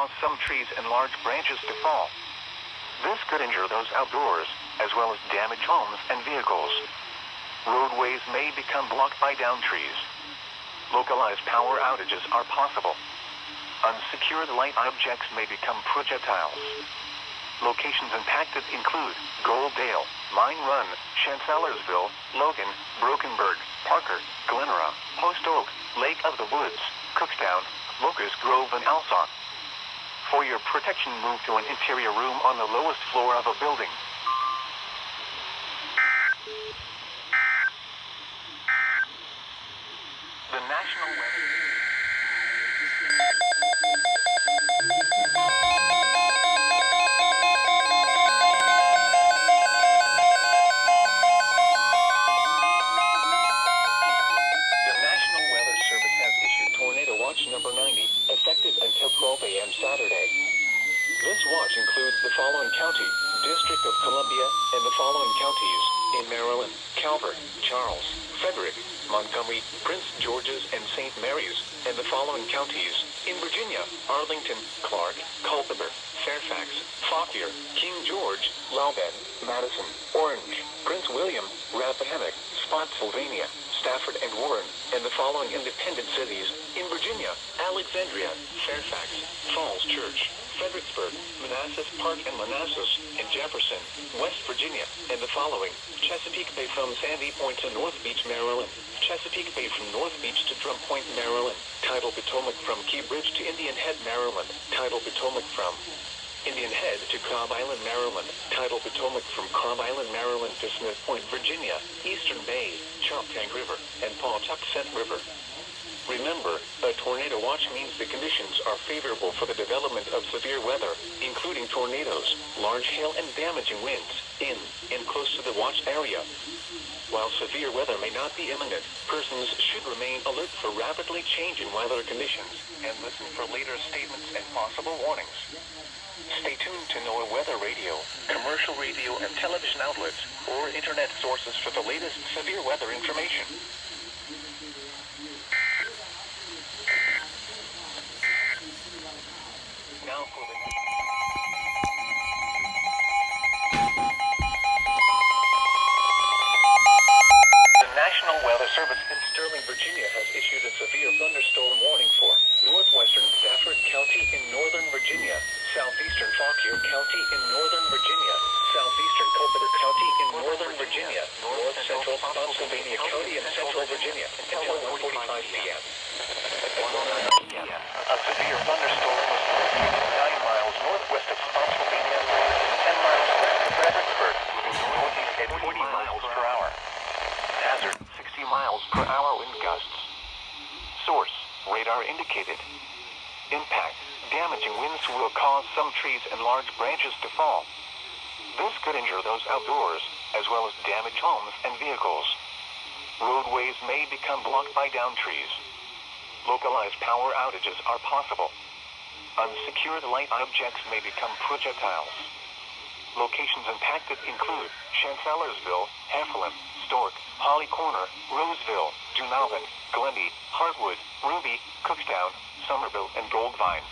cause some trees and large branches to fall. This could injure those outdoors, as well as damage homes and vehicles. Roadways may become blocked by downed trees. Localized power outages are possible. Unsecured light objects may become projectiles. Locations impacted include Goldale, Mine Run, Chancellorsville, Logan, Brokenburg, Parker, Glenora, Post Oak, Lake of the Woods, Cookstown, Locust Grove, and Alsop. For your protection, move to an interior room on the lowest floor of a building. The National Weather. Number 90, effective until 12 a.m. Saturday. This watch includes the following county, District of Columbia, and the following counties in Maryland: Calvert, Charles, Frederick, Montgomery, Prince George's, and St. Mary's, and the following counties in Virginia: Arlington, Clark, Culpeper, Fairfax, Fauquier, King George, Loudoun, Madison, Orange, Prince William, Rappahannock, Spotsylvania, Stafford, and Warren, and the following independent cities in Virginia: Alexandria, Fairfax, Falls Church, Fredericksburg, Manassas Park and Manassas, and Jefferson, West Virginia, and the following: Chesapeake Bay from Sandy Point to North Beach, Maryland; Chesapeake Bay from North Beach to Drum Point, Maryland; Tidal Potomac from Key Bridge to Indian Head, Maryland; Tidal Potomac from Indian Head to Cobb Island, Maryland; Tidal Potomac from Cobb Island, Maryland to Smith Point, Virginia; Eastern Bay, Choptank River, and Pawtuxet River. Remember, a tornado watch means the conditions are favorable for the development of severe weather, including tornadoes, large hail, and damaging winds, in and close to the watch area. While severe weather may not be imminent, persons should remain alert for rapidly changing weather conditions, and listen for later statements and possible warnings. Stay tuned to NOAA Weather Radio, commercial radio and television outlets, or internet sources for the latest severe weather information. Now for the National Weather Service in Sterling, Virginia has issued a severe thunderstorm warning for northwestern Stafford County in northern Virginia, southeastern Fauquier County in northern Virginia, southeastern Culpeper County in northern Virginia, north central Spotsylvania County in central Virginia, until 1:45 p.m. At 1:09 p.m., a severe thunderstorm was located 9 miles northwest of Spotsylvania and 10 miles west of Fredericksburg, moving northeast at 40 miles per hour. Hazard: 60 miles per hour wind gusts. Source: radar indicated. Impact: damaging winds will cause some trees and large branches to fall. This could injure those outdoors, as well as damage homes and vehicles. Roadways may become blocked by downed trees. Localized power outages are possible. Unsecured light objects may become projectiles. Locations impacted include Chancellorsville, Heflin, Stork, Holly Corner, Roseville, Dunalvin, Glenby, Hartwood, Ruby, Cookstown, Somerville, and Goldvine.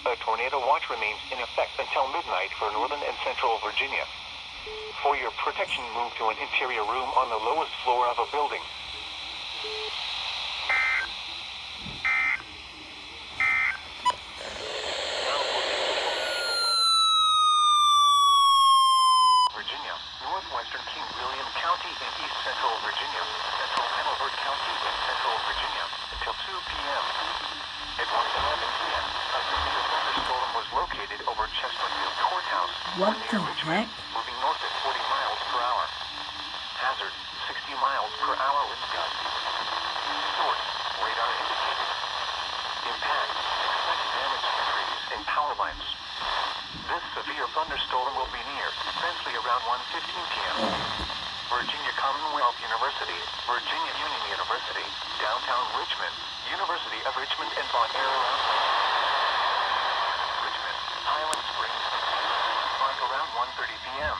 A tornado watch remains in effect until midnight for northern and central Virginia. For your protection, move to an interior room on the lowest floor of a building. Virginia, northwestern King William County in east central Virginia, central Hanover County in central Virginia, until 2 p.m. At 1:11 p.m., a severe thunderstorm was located over Chesterfield Courthouse, What the Richmond, heck? moving north at 40 miles per hour. Hazard: 60 miles per hour wind gusts. Source: radar indicated. Impact: expect damage to trees and power lines. This severe thunderstorm will be near Bentley around 1:15 p.m. Virginia Commonwealth University, Virginia Union University, downtown Richmond, University of Richmond, and Bon Air around Richmond, Highland Springs, Park around 1:30 p.m.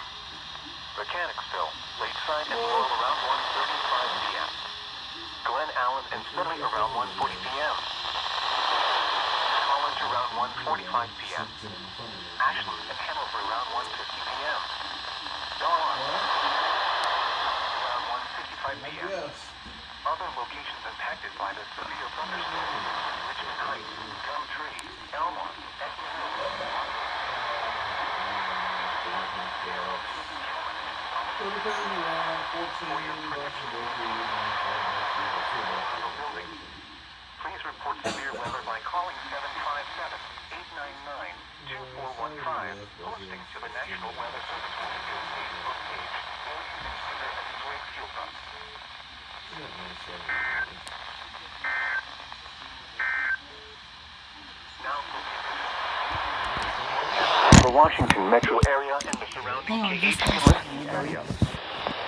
Mechanicsville, Lakeside, and Laurel around 1:35 p.m. Glen Allen and Studley around 1:40 p.m. College around 1:45 p.m. Ashland and Hanover around 1:50 p.m. Dawn around 1:55 p.m. Other locations impacted by the severe thunderstorm: Richmond Heights, Gumtree, Elmont, Exton Hill, Please report severe weather by calling 757-899-2415, posting to the National Weather Service Facebook page, or using Twitter at Swag Fuel Pump. Now for Washington metro area and the surrounding KHC area.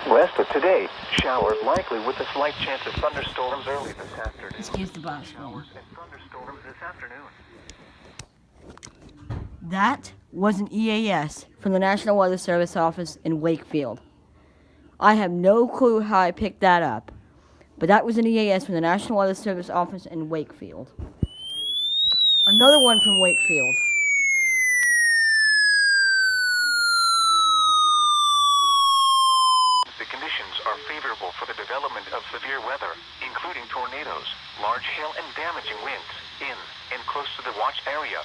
Rest of today, showers likely with a slight chance of thunderstorms early this afternoon. Excuse the boss. Showers and thunderstorms this afternoon. That was an EAS from the National Weather Service office in Wakefield. I have no clue how I picked that up, but that was an EAS from the National Weather Service office in Wakefield. Another one from Wakefield. The conditions are favorable for the development of severe weather, including tornadoes, large hail and damaging winds in and close to the watch area.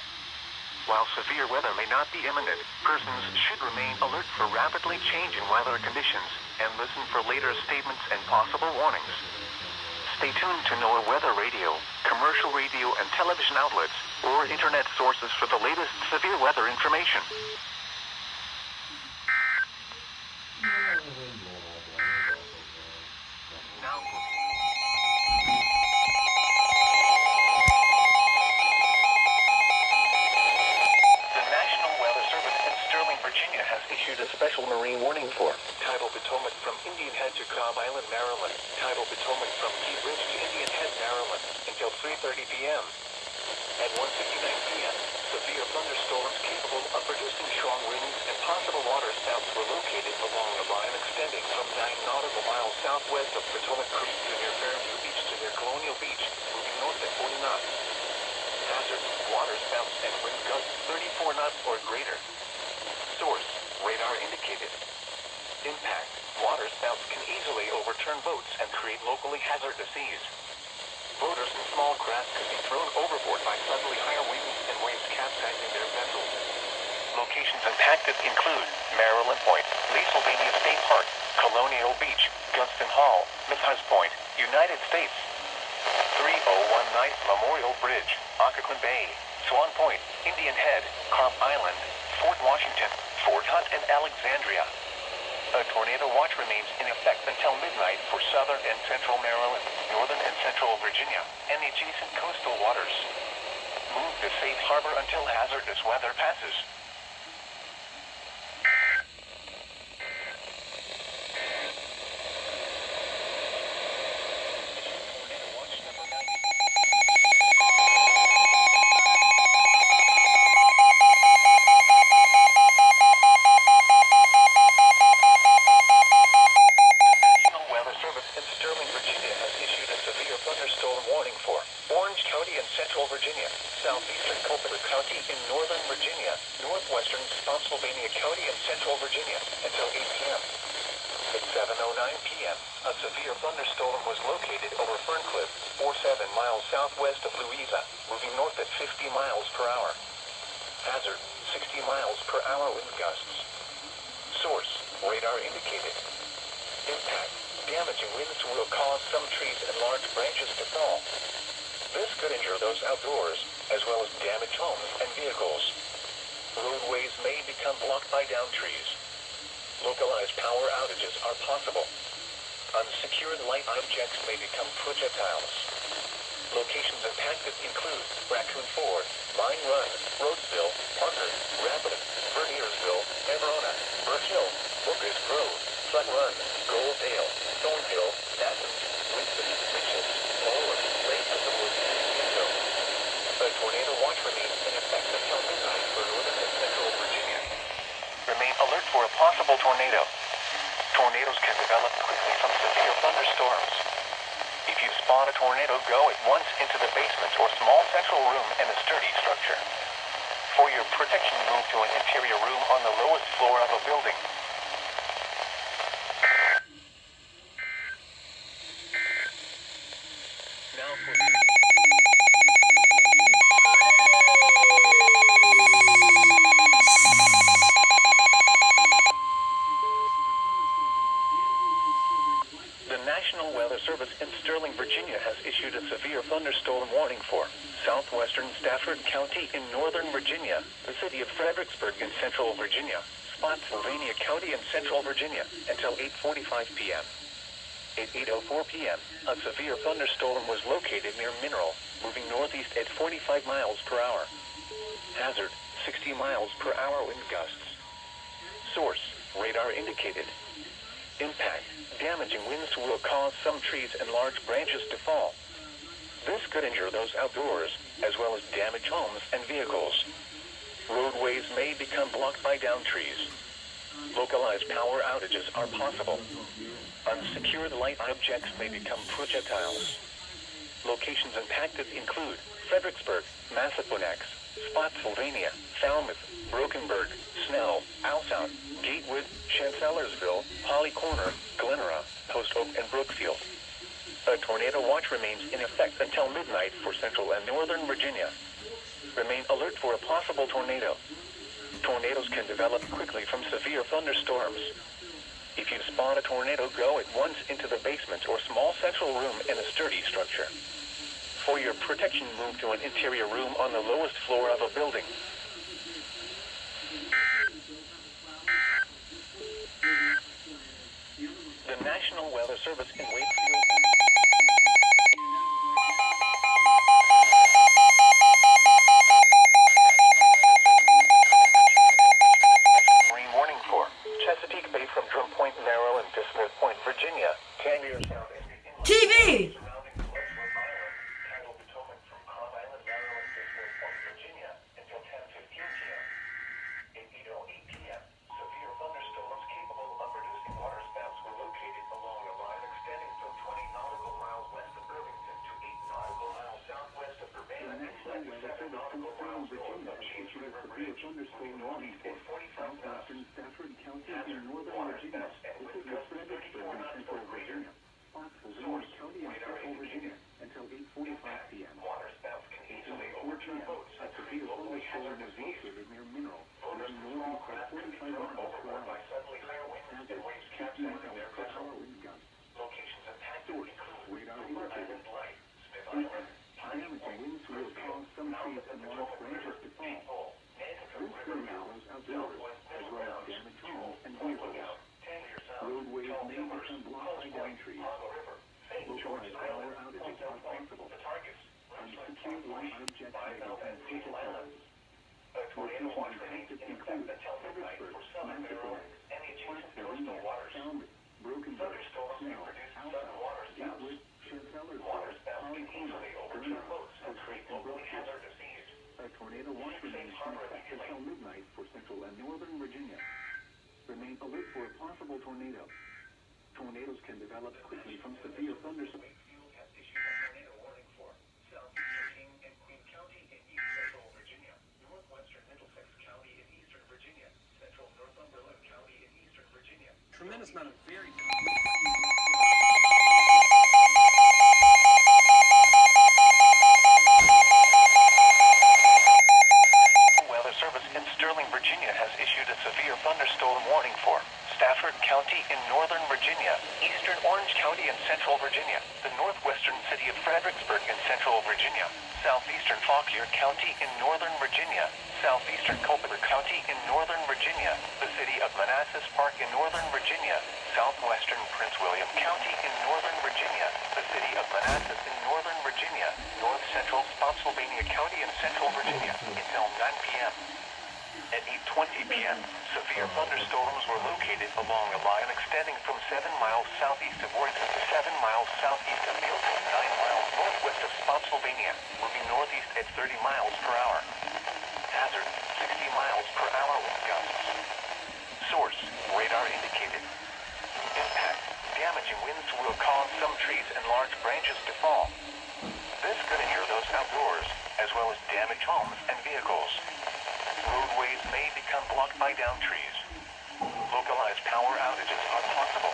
While severe weather may not be imminent, persons should remain alert for rapidly changing weather conditions and listen for later statements and possible warnings. Stay tuned to NOAA Weather Radio, commercial radio and television outlets, or internet sources for the latest severe weather information. Now, Virginia has issued a special marine warning for tidal Potomac from Indian Head to Cobb Island, Maryland. Tidal Potomac from Key Bridge to Indian Head, Maryland until 3:30 p.m. At 1:59 p.m., severe thunderstorms capable of producing strong winds and possible waterspouts were located along a line extending from 9 nautical miles southwest of Potomac Creek to near Fairview Beach to near Colonial Beach, moving north at 40 knots. Hazard: waterspouts and wind gusts 34 knots or greater. Source: radar indicated. Impact: waterspouts can easily overturn boats and create locally hazardous seas. Boaters and small craft could be thrown overboard by suddenly higher winds and waves capsizing their vessels. Locations impacted include Maryland Point, Pennsylvania State Park, Colonial Beach, Gunston Hall, Massage Point, United States. 3019 Memorial Bridge, Occoquan Bay, Swan Point, Indian Head, Cobb Island, Fort Washington, Fort Hunt, and Alexandria. A tornado watch remains in effect until midnight for southern and central Maryland, northern and central Virginia, and the adjacent coastal waters. Move to safe harbor until hazardous weather passes. Southeastern Culpeper County in northern Virginia, northwestern Spotsylvania County in central Virginia, until 8 p.m. At 7:09 p.m., a severe thunderstorm was located over Ferncliff, 47 miles southwest of Louisa, moving north at 50 miles per hour. Hazard: 60 miles per hour wind gusts. Source: radar indicated. Impact: damaging winds will cause some trees and large branches to fall. This could injure those outdoors, as well as damage homes and vehicles. Roadways may become blocked by downed trees. Localized power outages are possible. Unsecured light objects may become projectiles. Locations impacted include Raccoon Ford, Mine Run, Roseville, Parker, Rapid, Verniersville, Everona, Birch Hill, Booker's Grove, Sun Run, Goldale, Thornhill, Athens, Winston, Richards, Bowler, Lake of the Woods, and Pinto. A tornado watch remains in effect until midnight for northern and central Virginia. Remain alert for a possible tornado. Tornadoes can develop quickly from severe thunderstorms. If you spot a tornado, go at once into the basement or small central room in a sturdy structure. your protection, move to an interior room on the lowest floor of a building. Now for the National Weather Service in Sterling, Virginia has issued a severe thunderstorm warning for southwestern Stafford County in northern Virginia, the city of Fredericksburg in central Virginia, Spotsylvania County in central Virginia, until 8:45 p.m. At 8:04 p.m., a severe thunderstorm was located near Mineral, moving northeast at 45 miles per hour. Hazard, 60 miles per hour wind gusts. Source, radar indicated. Impact, damaging winds will cause some trees and large branches to fall. This could injure those outdoors, as well as damage homes and vehicles. Roadways may become blocked by downed trees. Localized power outages are possible. Unsecured light objects may become projectiles. Locations impacted include Fredericksburg, Massachusetts, Spotsylvania, Falmouth, Brokenburg, Snell, Alsout, Gatewood, Chancellorsville, Holly Corner, Glenora, Post Oak, and Brookfield. A tornado watch remains in effect until midnight for central and northern Virginia. Remain alert for a possible tornado. Tornadoes can develop quickly from severe thunderstorms. If you spot a tornado, go at once into the basement or small central room in a sturdy structure. For your protection, move to an interior room on the lowest floor of a building. The National Weather Service in Wakefield. Marine warning for Chesapeake Bay from Drum Point, Maryland to Smith Point, Virginia. 10 years south. TV! Thunderstorm warning for southwestern Stafford County in northern Virginia. This is the Fredericksburg in central Virginia. Spotsylvania County in central Virginia until 8:45 p.m. At 8:04 p.m., a severe thunderstorm was located near Mineral, moving northeast at 45 miles per hour. Hazard, 50 miles per hour wind gusts. Source, radar indicated. Impact, damaging winds will cause some trees and large branches to fall. This could injure those outdoors, as well as damage homes and vehicles. Roadways may become blocked by downed trees. Localized power outages are possible. Unsecured light objects may become projectiles. Locations impacted include Fredericksburg, Massachusetts, Spotsylvania, Falmouth, Brokenburg, Snell, Alsout, Gatewood, Chancellorsville, Holly Corner, Glenora, Post Oak, and Brookfield. A tornado watch remains in effect until midnight for central and northern Virginia. Remain alert for a possible tornado. Tornadoes can develop quickly from severe thunderstorms. Wakefield has issued a tornado warning for southeastern King and Queen County in east central Virginia, northwestern Middlesex County in eastern Virginia, central Northumberland County in eastern Virginia. Tremendous amount of very... Weather Service in Sterling, Virginia has issued a severe thunderstorm warning for Stafford County in northern Virginia, eastern Orange County in central Virginia, the northwestern city of Fredericksburg in central Virginia, southeastern Fauquier County in northern Virginia, southeastern Culpeper County in northern Virginia, the city of Manassas Park in northern Virginia, southwestern Prince William County in northern Virginia, the city of Manassas in northern Virginia, north central Spotsylvania County in central Virginia, until 9 p.m. At 8:20 p.m., severe thunderstorms were located along a line extending from 7 miles southeast of Royston to 7 miles southeast of Milton, 9 miles northwest of Spotsylvania, moving northeast at 30 miles per hour. Hazard, 60 miles per hour wind gusts. Source, radar indicated. Impact, damaging winds will cause some trees and large branches to fall. This could injure those outdoors, as well as damage homes and vehicles. by downed trees. Localized power outages are possible.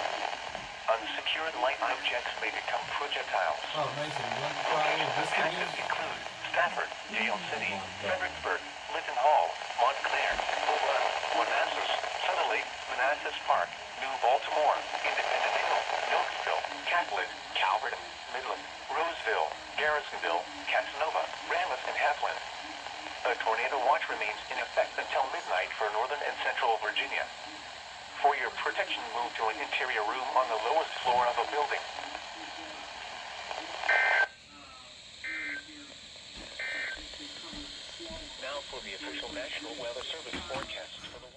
Unsecured light objects may become projectiles. Oh, amazing. You want to try a little biscuit Active here? include Stafford, Dale City, Fredericksburg, Linton Hall, Montclair, Beaumont, Manassas, Sutter Lake, Manassas Park, New Baltimore, Independent Hill, Milksville, Catholic, Calvert, Midland, Roseville, Garrisonville, Casanova, Rammus, and Heflin. A tornado watch remains in effect until midnight for northern and central Virginia. For your protection, move to an interior room on the lowest floor of a building. Now for the official National Weather Service forecast for the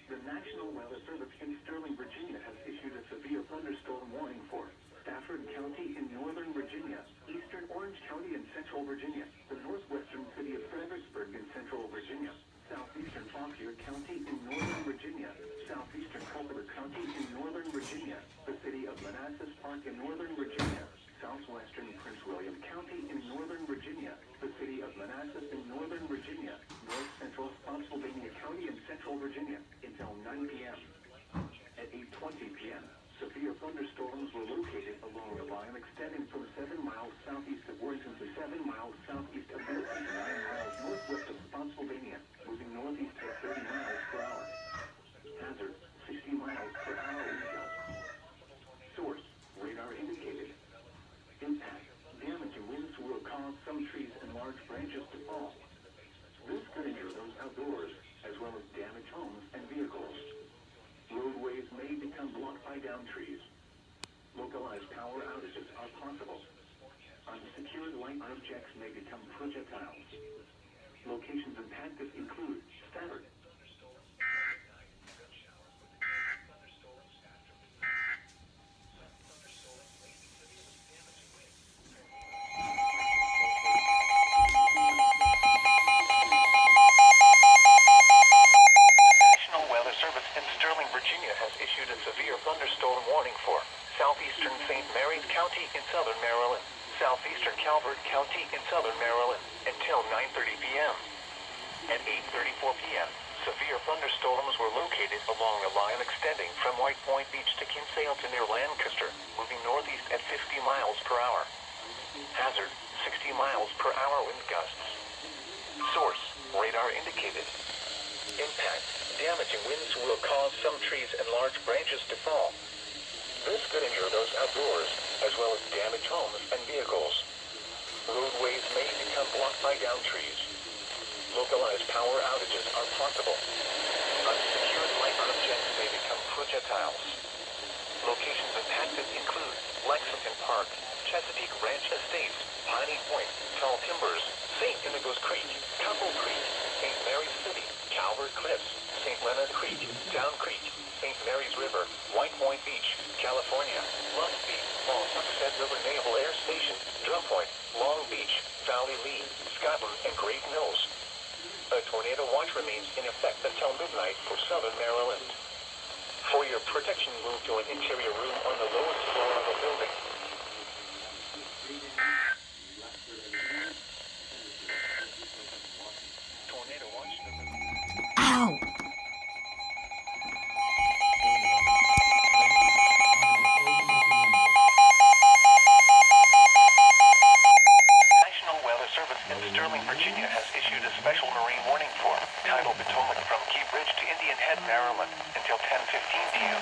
The National Weather Service in Sterling, Virginia has issued a severe thunderstorm warning for Stafford County in northern Virginia, eastern Orange County in central Virginia, the northwestern city of Fredericksburg in central Virginia, southeastern Fauquier County in northern Virginia, southeastern Culpeper County in northern Virginia, the city of Manassas Park in northern Virginia, southwestern Prince William County in northern Virginia, the city of Manassas in northern Virginia, north central Spotsylvania County in central Virginia until 9 p.m. At 8:20 p.m., severe thunderstorms were located along the line extending from 7 miles southeast of Warrington to 7 miles southeast of Milton to 9 miles northwest of Spotsylvania, moving northeast at 30 miles per hour. Hazard, 60 miles per hour wind gusts. Source, radar indicated. Impact, damaging winds will cause some trees and large branches to fall. This could injure those outdoors, as well as damage homes and vehicles. Roadways may become blocked by downed trees. Localized power outages are possible. Unsecured light objects may become projectiles. Locations impacted include Stafford. Virginia has issued a severe thunderstorm warning for southeastern St. Mary's County in southern Maryland, southeastern Calvert County in southern Maryland, until 9:30 p.m. At 8:34 p.m., severe thunderstorms were located along the line extending from White Point Beach to Kinsale to near Lancaster, moving northeast at 50 miles per hour. Hazard, 60 miles per hour wind gusts. Source, radar indicated. Impact, damaging winds will cause some trees and large branches to fall. This could injure those outdoors, as well as damage homes and vehicles. Roadways may become blocked by downed trees. Localized power outages are possible. Unsecured light objects may become projectiles. Locations impacted include Lexington Park, Chesapeake Ranch Estates, Piney Point, Tall Timbers, St. Inigo's Creek, Couple Creek, St. Mary's City, Calvert Cliffs, St. Leonard Creek, Down Creek, St. Mary's River, White Point Beach, California, Lusby, Sunset River Naval Air Station, Drum Point, Long Beach, Valley Lee, Scotland, and Great Mills. A tornado watch remains in effect until midnight for southern Maryland. For your protection, move to an interior room on the lowest floor of a building. Tornado watch. Ow! National Weather Service in Sterling, Virginia has issued a special marine warning for tidal Potomac from Key Bridge to Indian Head, Maryland, until 10:15 p.m.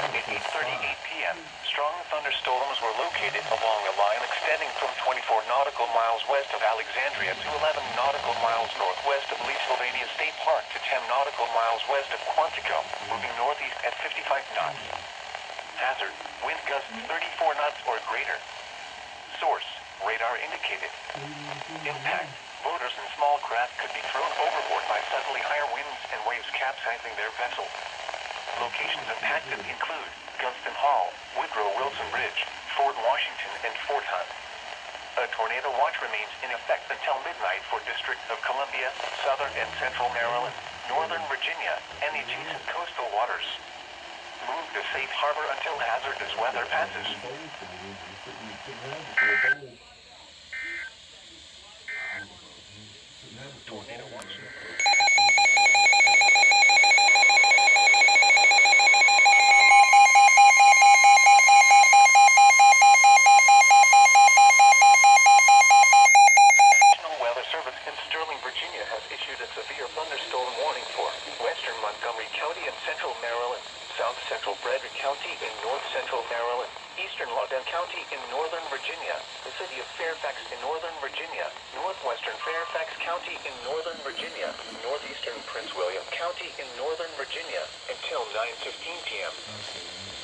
At 8:38 p.m., strong thunderstorms were located along a line extending from 24 nautical miles west of Alexandria to 11 nautical miles northwest of Leesylvania State Park to 10 nautical miles west of Quantico, moving northeast at 55 knots. Hazard, wind gusts 34 knots or greater. Source, radar indicated. Impact, boaters and small craft could be thrown overboard by suddenly higher winds and waves capsizing their vessel. Locations impacted include Gunston Hall, Woodrow Wilson Bridge, Fort Washington, and Fort Hunt. A tornado watch remains in effect until midnight for District of Columbia, Southern and Central Maryland, Northern Virginia, and the adjacent coastal waters. Move to safe harbor until hazardous weather passes. Tornado watch. Virginia has issued a severe thunderstorm warning for western Montgomery County and central Maryland, south central Frederick County in north central Maryland, eastern Loudoun County in northern Virginia, the city of Fairfax in northern Virginia, northwestern Fairfax County in northern Virginia, northeastern Prince William County in northern Virginia until 9:15 p.m.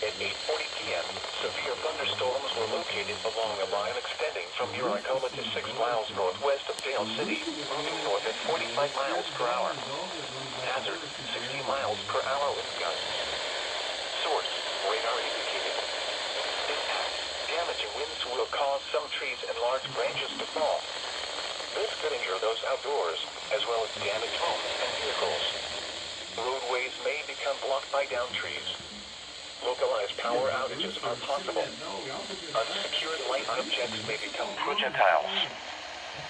At 8:40 p.m., severe thunderstorms were located along a line extending from Uricoma to 6 miles northwest of Dale City, moving north at 45 miles per hour. Hazard, 60 miles per hour with gusts. Source, radar indicated. Impact, damaging winds will cause some trees and large branches to fall. This could injure those outdoors, as well as damage homes and vehicles. Roadways may become blocked by downed trees. Localized power outages are possible. Unsecured light objects may become projectiles.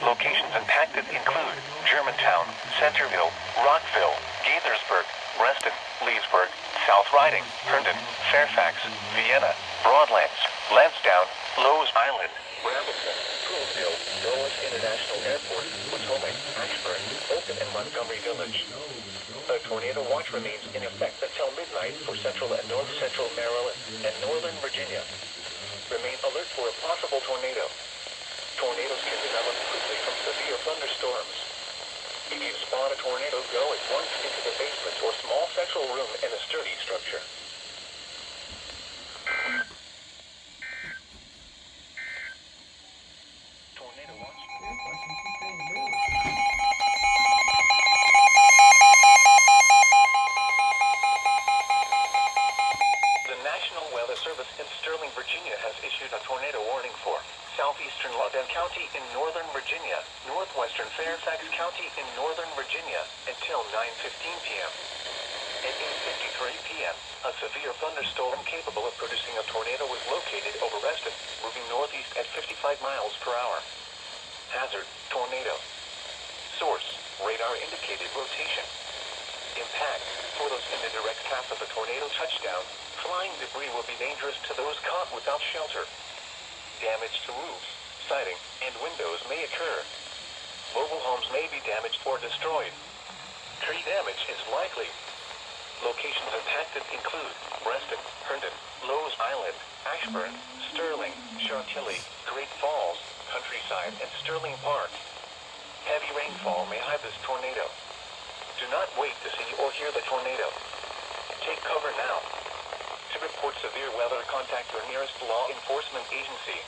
Locations impacted include Germantown, Centerville, Rockville, Gaithersburg, Reston, Leesburg, South Riding, Herndon, Fairfax, Vienna, Broadlands, Lansdowne, Lowe's Island, Brambleton, Poolsville, Dulles International Airport, Potomac, Ashburn, Oakland, and Montgomery Village. A tornado watch remains in effect until midnight for central and north central Maryland and northern Virginia. Remain alert for a possible tornado. Tornadoes can develop quickly from severe thunderstorms. If you spot a tornado, go at once into the basement or small central room in a sturdy structure. Tornado watch. The National Weather Service in Sterling, Virginia has issued a tornado warning for southeastern Loudoun County in northern Virginia, northwestern Fairfax County in northern Virginia until 9:15 p.m. At 8:53 p.m., a severe thunderstorm capable of producing a tornado was located over Reston, moving northeast at 55 miles per hour. Hazard, tornado. Source, radar indicated rotation. Impact, for those in the direct path of the tornado touchdown, flying debris will be dangerous to those caught without shelter. Damage to roofs, siding, and windows may occur. Mobile homes may be damaged or destroyed. Tree damage is likely. Locations impacted include Reston, Herndon, Lowe's Island, Ashburn, Sterling, Chantilly, Great Falls, Countryside, and Sterling Park. Heavy rainfall may hide this tornado. Do not wait to see or hear the tornado. Take cover now. To report severe weather, contact your nearest law enforcement agency.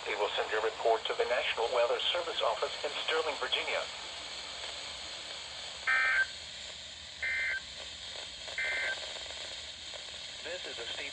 They will send your report to the National Weather Service office in Sterling, Virginia. This is a statement